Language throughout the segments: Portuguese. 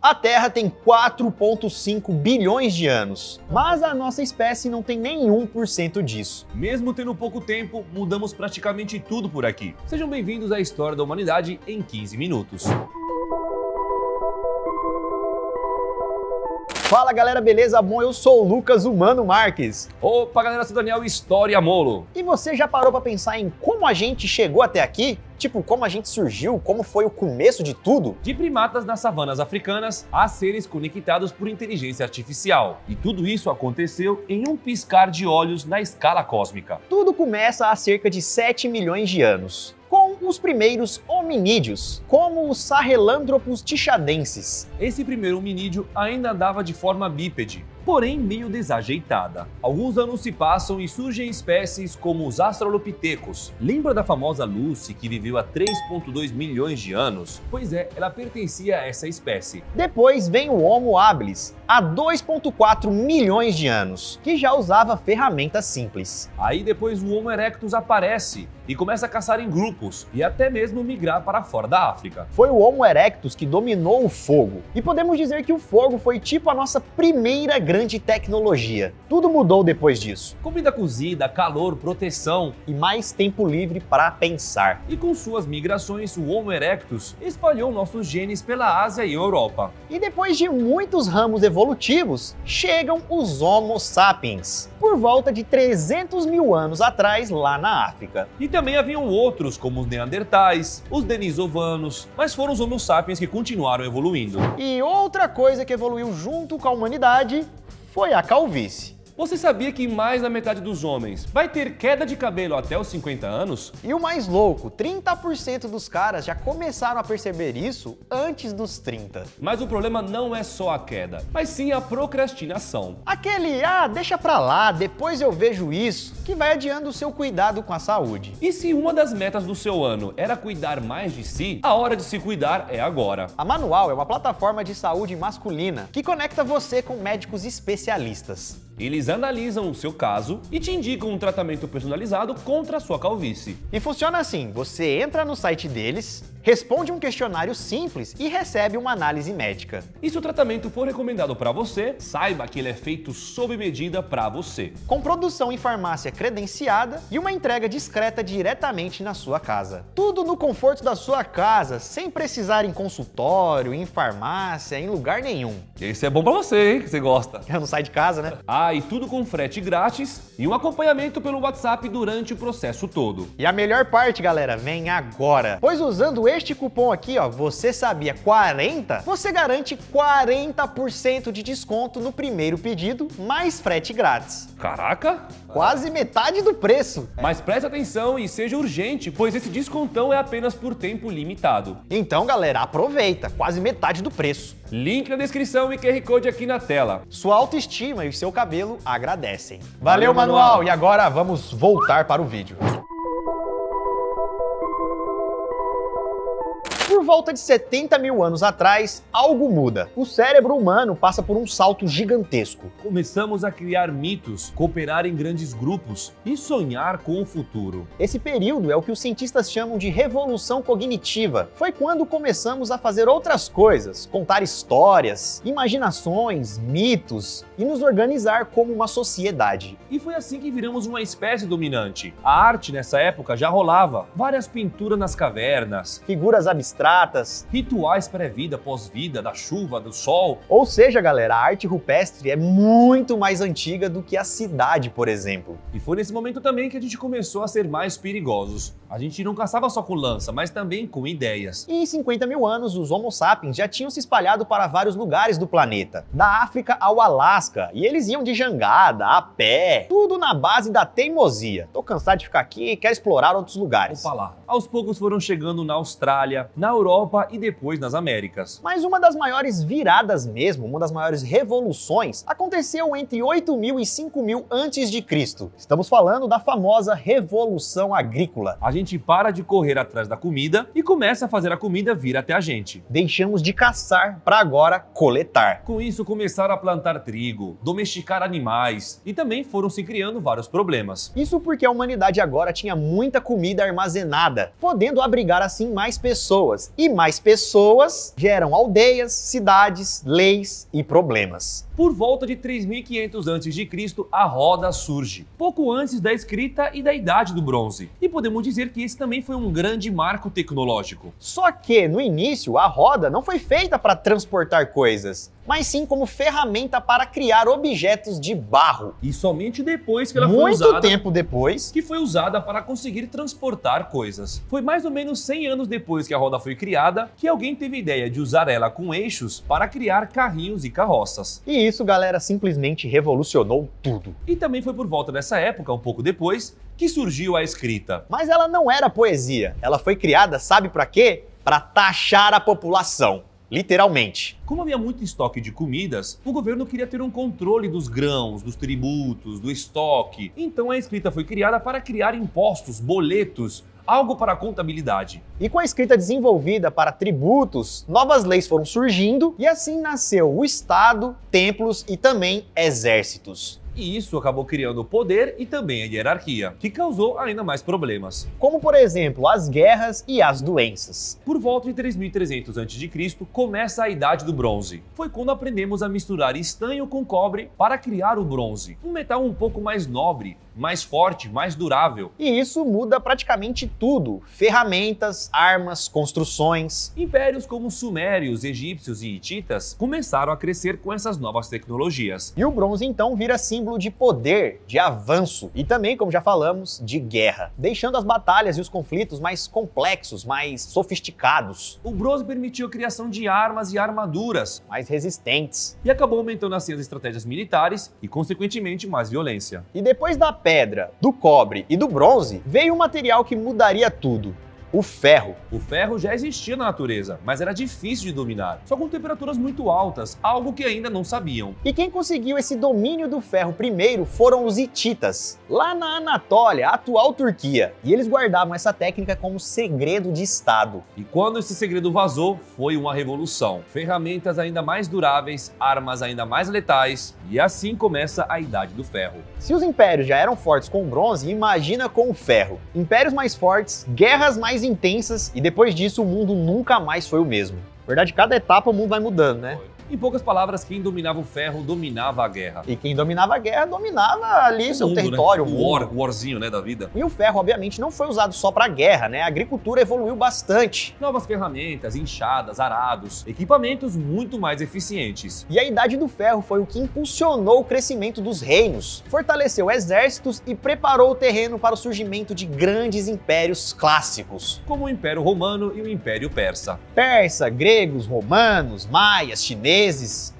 A Terra tem 4,5 bilhões de anos, mas a nossa espécie não tem nem 1% disso. Mesmo tendo pouco tempo, mudamos praticamente tudo por aqui. Sejam bem-vindos à História da Humanidade em 15 minutos. Fala galera, beleza? Bom, eu sou o Lucas Humano Marques. Opa galera, sou o Daniel História Molo. E você já parou pra pensar em como a gente chegou até aqui? Tipo, como a gente surgiu, como foi o começo de tudo? De primatas nas savanas africanas a seres conectados por inteligência artificial. E tudo isso aconteceu em um piscar de olhos na escala cósmica. Tudo começa há cerca de 7 milhões de anos, com os primeiros hominídeos, como os Sahelanthropus tishadensis. Esse primeiro hominídeo ainda andava de forma bípede, porém meio desajeitada. Alguns anos se passam e surgem espécies como os Australopithecus. Lembra da famosa Lucy que viveu há 3,2 milhões de anos? Pois é, ela pertencia a essa espécie. Depois vem o Homo habilis, há 2,4 milhões de anos, que já usava ferramentas simples. Aí depois o Homo erectus aparece e começa a caçar em grupos e até mesmo migrar para fora da África. Foi o Homo erectus que dominou o fogo. E podemos dizer que o fogo foi tipo a nossa primeira grande tecnologia. Tudo mudou depois disso. Comida cozida, calor, proteção e mais tempo livre para pensar. E com suas migrações, o Homo erectus espalhou nossos genes pela Ásia e Europa. E depois de muitos ramos evolutivos, chegam os Homo sapiens, por volta de 300 mil anos atrás lá na África. E também haviam outros, como os neandertais, os denisovanos, mas foram os Homo sapiens que continuaram evoluindo. E outra coisa que evoluiu junto com a humanidade foi a calvície. Você sabia que mais da metade dos homens vai ter queda de cabelo até os 50 anos? E o mais louco, 30% dos caras já começaram a perceber isso antes dos 30. Mas o problema não é só a queda, mas sim a procrastinação. Aquele, deixa pra lá, depois eu vejo isso, que vai adiando o seu cuidado com a saúde. E se uma das metas do seu ano era cuidar mais de si, a hora de se cuidar é agora. A Manual é uma plataforma de saúde masculina que conecta você com médicos especialistas. Eles analisam o seu caso e te indicam um tratamento personalizado contra a sua calvície. E funciona assim, você entra no site deles, responde um questionário simples e recebe uma análise médica. E se o tratamento for recomendado para você, saiba que ele é feito sob medida para você. Com produção em farmácia credenciada e uma entrega discreta diretamente na sua casa. Tudo no conforto da sua casa, sem precisar ir em consultório, em farmácia, em lugar nenhum. Esse é bom para você, hein? Que você gosta. Eu não sai de casa, né? E tudo com frete grátis e um acompanhamento pelo WhatsApp durante o processo todo. E a melhor parte, galera, vem agora. Pois usando este cupom aqui, você sabia 40, você garante 40% de desconto no primeiro pedido, mais frete grátis. Caraca! Quase metade do preço. Mas preste atenção e seja urgente, pois esse descontão é apenas por tempo limitado. Então, galera, aproveita, quase metade do preço. Link na descrição e QR Code aqui na tela. Sua autoestima e o seu cabelo agradecem. Valeu, Manual! E agora vamos voltar para o vídeo. Por volta de 70 mil anos atrás, algo muda. O cérebro humano passa por um salto gigantesco. Começamos a criar mitos, cooperar em grandes grupos e sonhar com o futuro. Esse período é o que os cientistas chamam de revolução cognitiva. Foi quando começamos a fazer outras coisas, contar histórias, imaginações, mitos e nos organizar como uma sociedade. E foi assim que viramos uma espécie dominante. A arte nessa época já rolava. Várias pinturas nas cavernas, figuras abstratas, rituais pré-vida, pós-vida, da chuva, do sol. Ou seja, galera, a arte rupestre é muito mais antiga do que a cidade, por exemplo. E foi nesse momento também que a gente começou a ser mais perigosos. A gente não caçava só com lança, mas também com ideias. E em 50 mil anos, os Homo sapiens já tinham se espalhado para vários lugares do planeta, da África ao Alasca, e eles iam de jangada, a pé, tudo na base da teimosia. Tô cansado de ficar aqui e quero explorar outros lugares. Opa lá. Aos poucos foram chegando na Austrália, na Europa e depois nas Américas. Mas uma das maiores viradas mesmo, uma das maiores revoluções, aconteceu entre 8.000 e 5.000 a.C. Estamos falando da famosa Revolução Agrícola. A gente para de correr atrás da comida e começa a fazer a comida vir até a gente. Deixamos de caçar para agora coletar. Com isso começaram a plantar trigo, domesticar animais e também foram se criando vários problemas. Isso porque a humanidade agora tinha muita comida armazenada, podendo abrigar assim mais pessoas e mais pessoas geram aldeias, cidades, leis e problemas. Por volta de 3500 a.C., a roda surge, pouco antes da escrita e da Idade do Bronze. E podemos dizer que esse também foi um grande marco tecnológico. Só que, no início, a roda não foi feita para transportar coisas, mas sim como ferramenta para criar objetos de barro. E somente depois que ela foi Muito usada, tempo depois, que foi usada para conseguir transportar coisas. Foi mais ou menos 100 anos depois que a roda foi criada que alguém teve a ideia de usar ela com eixos para criar carrinhos e carroças. E isso, galera, simplesmente revolucionou tudo. E também foi por volta dessa época, um pouco depois, que surgiu a escrita. Mas ela não era poesia. Ela foi criada, sabe para quê? Para taxar a população. Literalmente. Como havia muito estoque de comidas, o governo queria ter um controle dos grãos, dos tributos, do estoque. Então a escrita foi criada para criar impostos, boletos, algo para a contabilidade. E com a escrita desenvolvida para tributos, novas leis foram surgindo e assim nasceu o Estado, templos e também exércitos. E isso acabou criando o poder e também a hierarquia, que causou ainda mais problemas. Como, por exemplo, as guerras e as doenças. Por volta de 3300 a.C., começa a Idade do Bronze. Foi quando aprendemos a misturar estanho com cobre para criar o bronze, um metal um pouco mais nobre, mais forte, mais durável. E isso muda praticamente tudo: ferramentas, armas, construções. Impérios como os sumérios, egípcios e hititas começaram a crescer com essas novas tecnologias. E o bronze então vira símbolo de poder, de avanço e também, como já falamos, de guerra, deixando as batalhas e os conflitos mais complexos, mais sofisticados. O bronze permitiu a criação de armas e armaduras Mais resistentes. e acabou aumentando assim as estratégias militares e, consequentemente, mais violência. E depois da pedra, do cobre e do bronze, veio um material que mudaria tudo: o ferro. O ferro já existia na natureza, mas era difícil de dominar, só com temperaturas muito altas, algo que ainda não sabiam. E quem conseguiu esse domínio do ferro primeiro foram os hititas, lá na Anatólia, atual Turquia. E eles guardavam essa técnica como segredo de Estado. E quando esse segredo vazou, foi uma revolução. Ferramentas ainda mais duráveis, armas ainda mais letais, e assim começa a Idade do Ferro. Se os impérios já eram fortes com o bronze, imagina com o ferro. Impérios mais fortes, guerras mais intensas e depois disso o mundo nunca mais foi o mesmo. Na verdade, cada etapa o mundo vai mudando, né? Em poucas palavras, quem dominava o ferro dominava a guerra. E quem dominava a guerra dominava ali seu mundo, território, né? o O mundo. warzinho, né, da vida. E o ferro, obviamente, não foi usado só para guerra, né? A agricultura evoluiu bastante. Novas ferramentas, enxadas, arados, equipamentos muito mais eficientes. E a Idade do Ferro foi o que impulsionou o crescimento dos reinos, fortaleceu exércitos e preparou o terreno para o surgimento de grandes impérios clássicos. Como o Império Romano e o Império Persa. Persa, gregos, romanos, maias, chineses.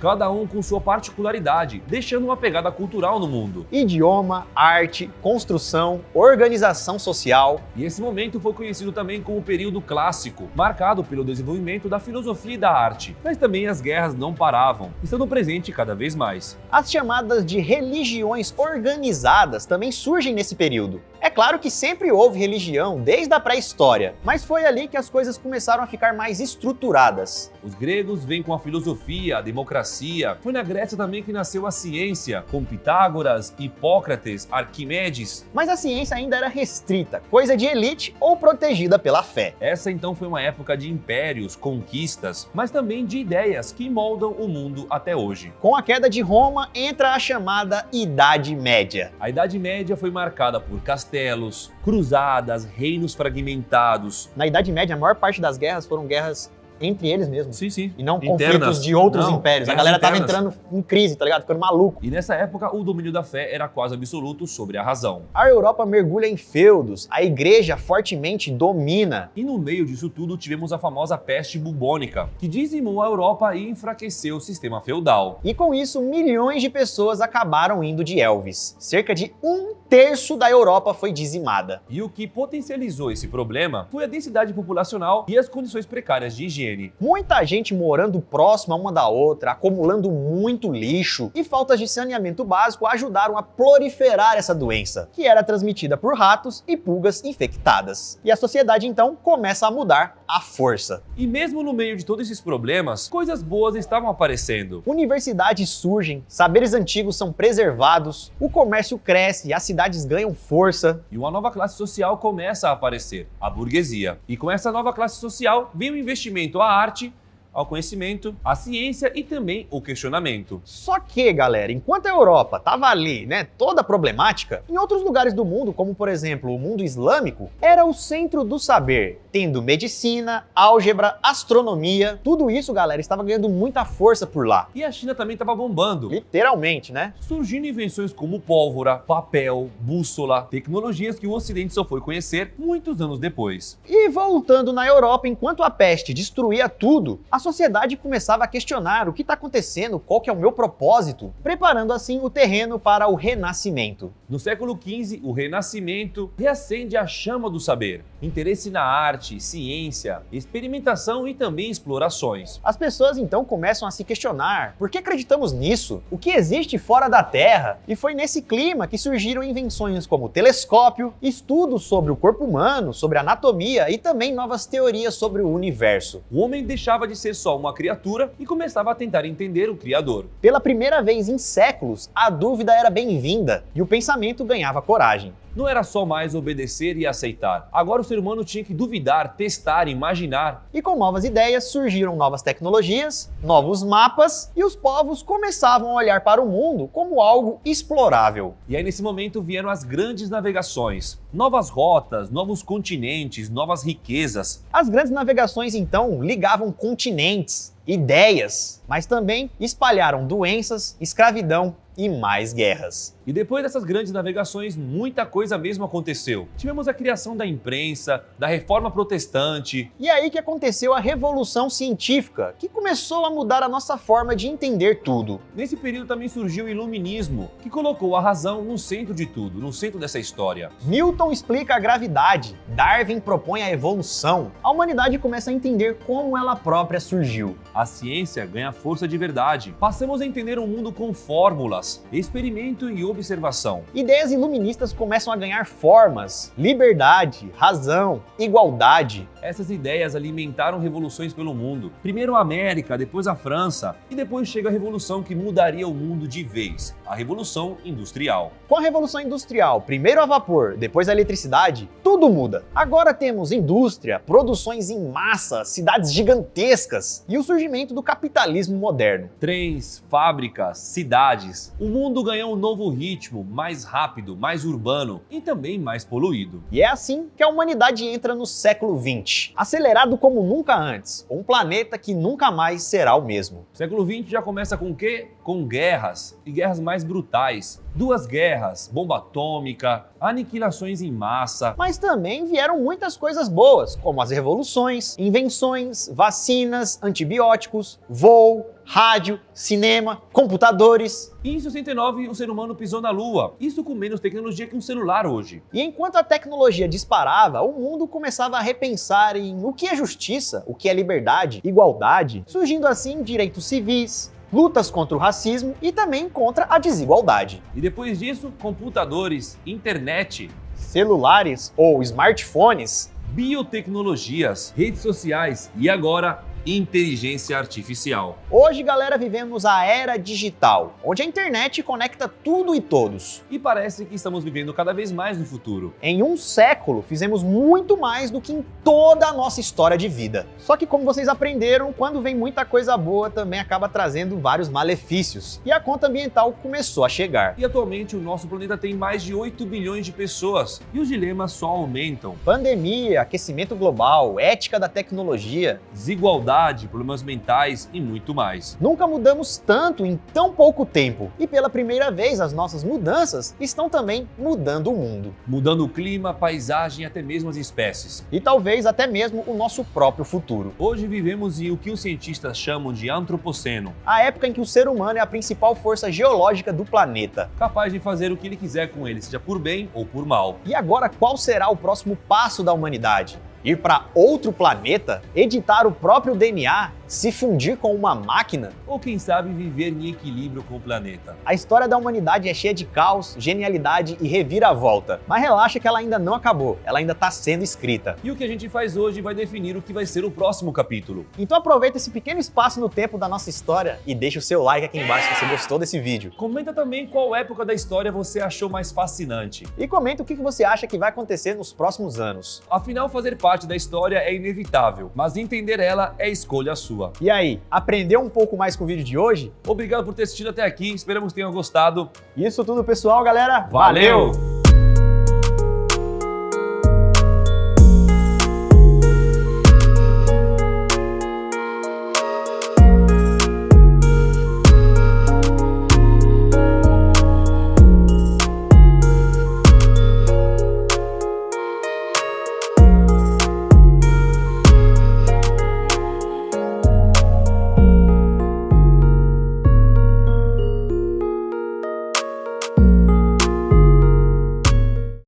Cada um com sua particularidade, deixando uma pegada cultural no mundo. Idioma, arte, construção, organização social. E esse momento foi conhecido também como o período clássico, marcado pelo desenvolvimento da filosofia e da arte. Mas também as guerras não paravam, estando presente cada vez mais. As chamadas de religiões organizadas também surgem nesse período. É claro que sempre houve religião desde a pré-história, mas foi ali que as coisas começaram a ficar mais estruturadas. Os gregos vêm com a filosofia, a democracia. Foi na Grécia também que nasceu a ciência, com Pitágoras, Hipócrates, Arquimedes. Mas a ciência ainda era restrita, coisa de elite ou protegida pela fé. Essa então foi uma época de impérios, conquistas, mas também de ideias que moldam o mundo até hoje. Com a queda de Roma, entra a chamada Idade Média. A Idade Média foi marcada por castelos, cruzadas, reinos fragmentados. Na Idade Média, a maior parte das guerras foram guerras entre eles mesmos. Sim. E não Internas. conflitos de outros Não, impérios. A guerras galera tava internas. entrando em crise, tá ligado? Ficando maluco. E nessa época, o domínio da fé era quase absoluto sobre a razão. A Europa mergulha em feudos, a igreja fortemente domina. E no meio disso tudo, tivemos a famosa peste bubônica, que dizimou a Europa e enfraqueceu o sistema feudal. E com isso, milhões de pessoas acabaram indo de Elvis. Cerca de 1/3 da Europa foi dizimada. E o que potencializou esse problema foi a densidade populacional e as condições precárias de higiene. higiene. Muita gente morando próxima uma da outra, acumulando muito lixo, e faltas de saneamento básico ajudaram a proliferar essa doença, que era transmitida por ratos e pulgas infectadas. E a sociedade então começa a mudar à força. E mesmo no meio de todos esses problemas, coisas boas estavam aparecendo. Universidades surgem, saberes antigos são preservados, o comércio cresce e as cidades ganham força. E uma nova classe social começa a aparecer, a burguesia. E com essa nova classe social vem o investimento à arte, ao conhecimento, à ciência e também o questionamento. Só que, galera, enquanto a Europa estava ali, toda problemática, em outros lugares do mundo, como por exemplo o mundo islâmico, era o centro do saber, tendo medicina, álgebra, astronomia, tudo isso, galera, estava ganhando muita força por lá. E a China também estava bombando. Literalmente, Surgindo invenções como pólvora, papel, bússola, tecnologias que o Ocidente só foi conhecer muitos anos depois. E voltando na Europa, enquanto a peste destruía tudo, a sociedade começava a questionar o que está acontecendo, qual que é o meu propósito, preparando assim o terreno para o Renascimento. No século XV, o Renascimento reacende a chama do saber, interesse na arte, ciência, experimentação e também explorações. As pessoas então começam a se questionar, por que acreditamos nisso? O que existe fora da Terra? E foi nesse clima que surgiram invenções como o telescópio, estudos sobre o corpo humano, sobre a anatomia e também novas teorias sobre o universo. O homem deixava de ser só uma criatura e começava a tentar entender o Criador. Pela primeira vez em séculos, a dúvida era bem-vinda e o pensamento ganhava coragem. Não era só mais obedecer e aceitar. Agora o ser humano tinha que duvidar, testar, imaginar. E com novas ideias surgiram novas tecnologias, novos mapas e os povos começavam a olhar para o mundo como algo explorável. E aí nesse momento vieram as grandes navegações. Novas rotas, novos continentes, novas riquezas. As grandes navegações então ligavam continentes, ideias, mas também espalharam doenças, escravidão e mais guerras. E depois dessas grandes navegações, muita coisa mesmo aconteceu. Tivemos a criação da imprensa, da reforma protestante. E aí que aconteceu a Revolução Científica, que começou a mudar a nossa forma de entender tudo. Nesse período também surgiu o Iluminismo, que colocou a razão no centro de tudo, no centro dessa história. Newton explica a gravidade, Darwin propõe a evolução. A humanidade começa a entender como ela própria surgiu. A ciência ganha força de verdade. Passamos a entender o mundo com fórmulas, experimento e observação. Ideias iluministas começam a ganhar formas, liberdade, razão, igualdade. Essas ideias alimentaram revoluções pelo mundo. Primeiro a América, depois a França, e depois chega a revolução que mudaria o mundo de vez, a Revolução Industrial. Com a Revolução Industrial, primeiro a vapor, depois a eletricidade, tudo muda. Agora temos indústria, produções em massa, cidades gigantescas e o surgimento do capitalismo moderno. Trens, fábricas, cidades. O mundo ganhou um novo ritmo, mais rápido, mais urbano e também mais poluído. E é assim que a humanidade entra no século XX. Acelerado como nunca antes, um planeta que nunca mais será o mesmo. O século XX já começa com o quê? Com guerras, e guerras mais brutais. 2 guerras, bomba atômica, aniquilações em massa. Mas também vieram muitas coisas boas, como as revoluções, invenções, vacinas, antibióticos, voo, rádio, cinema, computadores. E em 69 o ser humano pisou na Lua, isso com menos tecnologia que um celular hoje. E enquanto a tecnologia disparava, o mundo começava a repensar em o que é justiça, o que é liberdade, igualdade, surgindo assim direitos civis, lutas contra o racismo e também contra a desigualdade. E depois disso, computadores, internet, celulares ou smartphones, biotecnologias, redes sociais e agora inteligência artificial. Hoje, galera, vivemos a era digital, onde a internet conecta tudo e todos. E parece que estamos vivendo cada vez mais no futuro. Em um século, fizemos muito mais do que em toda a nossa história de vida. Só que, como vocês aprenderam, quando vem muita coisa boa, também acaba trazendo vários malefícios. E a conta ambiental começou a chegar. E atualmente o nosso planeta tem mais de 8 bilhões de pessoas e os dilemas só aumentam. Pandemia, aquecimento global, ética da tecnologia, desigualdade, problemas mentais e muito mais. Nunca mudamos tanto em tão pouco tempo. E pela primeira vez, as nossas mudanças estão também mudando o mundo. Mudando o clima, paisagem e até mesmo as espécies. E talvez até mesmo o nosso próprio futuro. Hoje vivemos em o que os cientistas chamam de antropoceno. A época em que o ser humano é a principal força geológica do planeta. Capaz de fazer o que ele quiser com ele, seja por bem ou por mal. E agora, qual será o próximo passo da humanidade? Ir para outro planeta? Editar o próprio DNA? Se fundir com uma máquina? Ou quem sabe viver em equilíbrio com o planeta. A história da humanidade é cheia de caos, genialidade e reviravolta. Mas relaxa que ela ainda não acabou, ela ainda está sendo escrita. E o que a gente faz hoje vai definir o que vai ser o próximo capítulo. Então aproveita esse pequeno espaço no tempo da nossa história e deixa o seu like aqui embaixo se você gostou desse vídeo. Comenta também qual época da história você achou mais fascinante. E comenta o que você acha que vai acontecer nos próximos anos. Afinal, fazer parte da história é inevitável, mas entender ela é escolha sua. E aí, aprendeu um pouco mais com o vídeo de hoje? Obrigado por ter assistido até aqui, esperamos que tenham gostado. Isso tudo, pessoal, galera. Valeu!